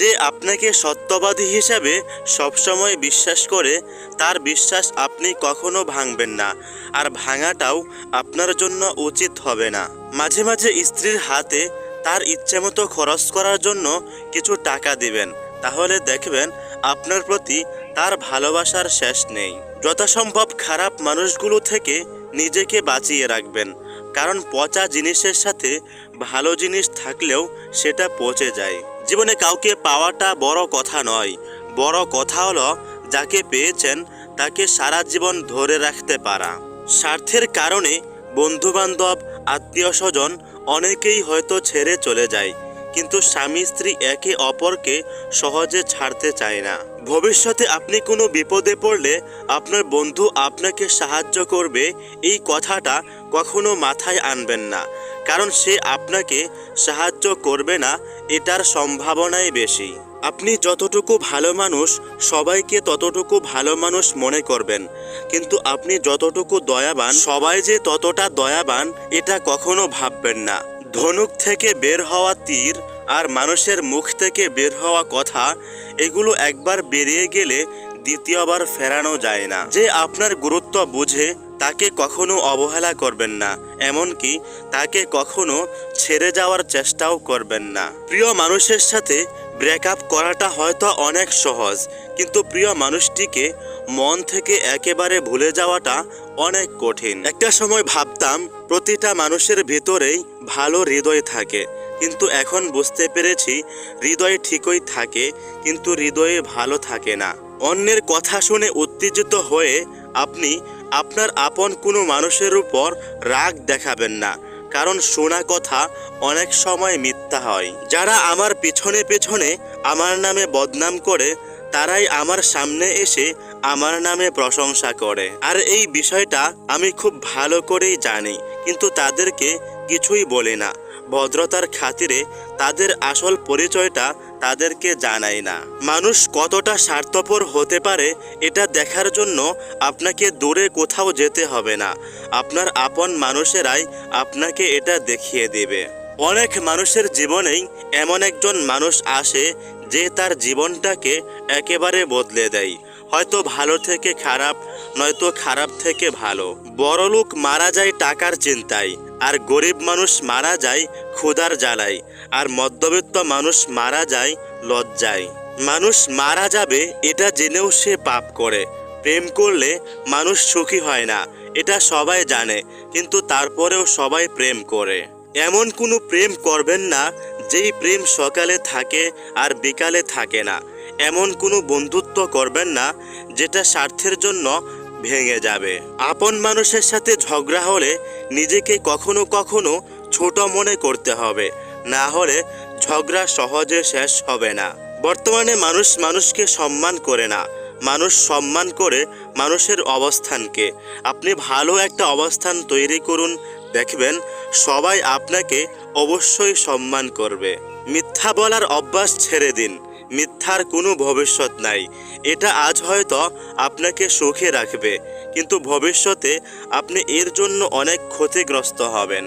যে আপনাকে সত্যবাদী হিসাবে সবসময় বিশ্বাস করে, তার বিশ্বাস আপনি কখনো ভাঙবেন না, আর ভাঙাটাও আপনার জন্য উচিত হবে না। মাঝে মাঝে স্ত্রীর হাতে তার ইচ্ছেমতো খরচ করার জন্য কিছু টাকা দিবেন, তাহলে দেখবেন আপনার প্রতি তার ভালোবাসার শেষ নেই। যথাসম্ভব খারাপ মানুষগুলো থেকে নিজেকে বাঁচিয়ে রাখবেন, কারণ পচা জিনিসের সাথে ভালো জিনিস থাকলেও সেটা পচে যায়। জীবনে কাউকে পাওয়াটা বড় কথা নয়, বড় কথা হলো যাকে পেয়েছেন তাকে সারা জীবন ধরে রাখতে পারা। স্বার্থের কারণে বন্ধুবান্ধব, আত্মীয় স্বজন অনেকেই হয়তো ছেড়ে চলে যায়, কিন্তু স্বামী স্ত্রী একে অপরকে সহজে ছাড়তে চায় না। ভবিষ্যতে আপনি কোনো বিপদে পড়লে আপনার বন্ধু আপনাকে সাহায্য করবে, এই কথাটা কখনো মাথায় আনবেন না, কারণ সে আপনাকে সাহায্য করবে না এটার সম্ভাবনাই বেশি। আপনি যতটুকু ভালো মানুষ, সবাইকে ততটুকু ভালো মানুষ মনে করবেন, কিন্তু আপনি যতটুকু দয়াবান, সবাই যে ততটা দয়াবান এটা কখনো ভাববেন না। ধনুক থেকে বের হওয়া তীর আর মানুষের মুখ থেকে বের হওয়া কথা, এগুলো একবার বেরিয়ে গেলে দ্বিতীয়বার ফেরানো যায় না। যে আপনার গুরুত্ব বুঝে তাকে কখনো অবহেলা করবেন না, এমনকি তাকে কখনো ছেড়ে যাওয়ার চেষ্টাও করবেন না। প্রিয় মানুষের সাথে ব্রেকআপ করাটা হয়তো অনেক সহজ, কিন্তু প্রিয় মানুষটিকে মন থেকে একেবারে ভুলে যাওয়াটা অনেক কঠিন। একটা সময় ভাবতাম প্রতিটা মানুষের ভিতরেই ভালো হৃদয় থাকে, কিন্তু এখন বুঝতে পেরেছি হৃদয় ঠিকই থাকে, কিন্তু হৃদয়ে ভালো থাকে না। অন্যের কথা শুনে উত্তেজিত হয়ে আপনি আপনার আপন কোনো মানুষের উপর রাগ দেখাবেন না, কারণ শোনা কথা অনেক সময় মিথ্যা হয়। যারা আমার পেছনে পেছনে আমার নামে বদনাম করে, তারাই আমার সামনে এসে আমার নামে প্রশংসা করে। আর এই বিষয়টা আমি খুব ভালো করেই জানি, কিন্তু তাদেরকে কিছুই বলি না। ভদ্রতার খাতিরে তাদের আসল পরিচয়টা তাদেরকে জানাই না। মানুষ কতটা স্বার্থপর হতে পারে এটা দেখার জন্য আপনাকে দূরে কোথাও যেতে হবে না, আপনার আপন মানুষেরাই আপনাকে এটা দেখিয়ে দেবে। অনেক মানুষের জীবনেই এমন একজন মানুষ আসে যে তার জীবনটাকে একেবারে বদলে দেয়, হয়তো ভালো থেকে খারাপ, নয়তো খারাপ থেকে ভালো। বড়লোক মারা যায় টাকার চিন্তায়, আর গরিব মানুষ মারা যায় ক্ষুধার জ্বালায়, আর মধ্যবিত্ত মানুষ মারা যায় লজ্জায়। মানুষ মারা যাবে এটা জেনেও সে পাপ করে। প্রেম করলে মানুষ সুখী হয় না, এটা সবাই জানে, কিন্তু তারপরেও সবাই প্রেম করে। এমন কোনো প্রেম করবেন না যেই প্রেম সকালে থাকে আর বিকালে থাকে না। এমন কোনো বন্ধুত্ব করবেন না যেটা স্বার্থের জন্য ভেঙে যাবে। আপন মানুষের সাথে ঝগড়া হলে নিজেকে কখনো কখনো ছোট মনে করতে হবে, না হলে ঝগড়া সহজে শেষ হবে না। বর্তমানে মানুষ মানুষকে সম্মান করে না, মানুষ সম্মান করে মানুষের অবস্থানকে। আপনি ভালো একটা অবস্থান তৈরি করুন, দেখবেন সবাই আপনাকে অবশ্যই সম্মান করবে। মিথ্যা বলার অভ্যাস ছেড়ে দিন, মিথ্যার কোনো ভবিষ্যৎ নাই। এটা আজ হয়তো আপনাকে সুখে রাখবে, কিন্তু ভবিষ্যতে আপনি এর জন্য অনেক ক্ষতিগ্রস্ত হবেন।